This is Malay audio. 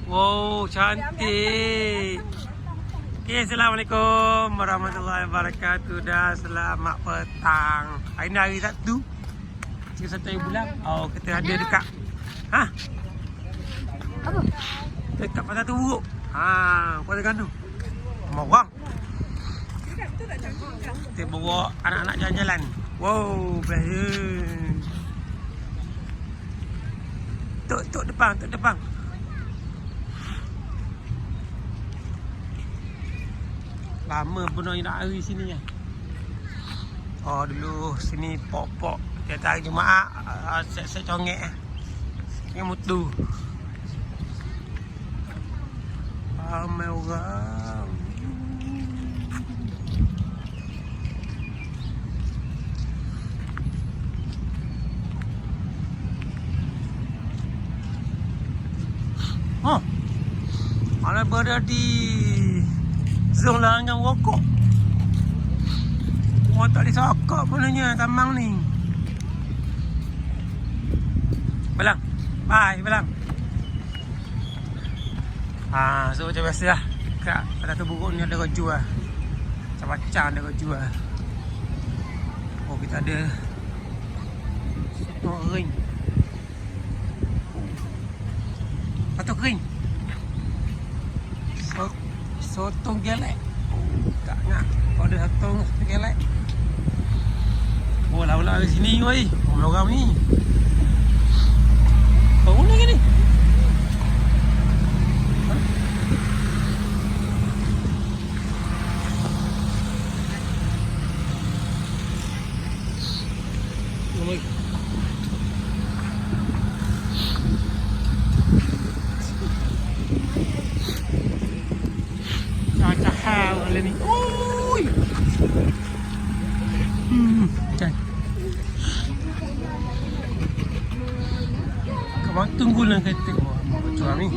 Wow, cantik. Okay, Assalamualaikum warahmatullahi wabarakatuh. Dah selamat petang. Hari ni hari Sabtu 31 bulan. Oh, kita ada dekat apa? Dekat Pasar Teruk. Pasar Gandung. Ramai orang. Kita bawa anak-anak jalan-jalan. Wow, best. Tok depan. Lama pun nak hari sini ya. Oh, dulu sini pok-pok. Tiap hari Jumaat set congek. Ini mutu. Ramai orang. Oh, mana berada di zon larangan rokok. Orang tak boleh sokok punanya Tamang ni. Belang. Bye, Belang. So macam biasa lah. Kat Pasar Teruk ni ada roju lah. Macam-macam ada roju lah. Oh, kita ada soto kering. Soto kering. Sotong gelek. Tak nak. Kalau ada sotong gelek. Oh, lah-lah dari sini woi. Orang ni. Kau mana ke ni? Ni. Oi. Kan. Kawan tunggulah kata. Wah, macam ni.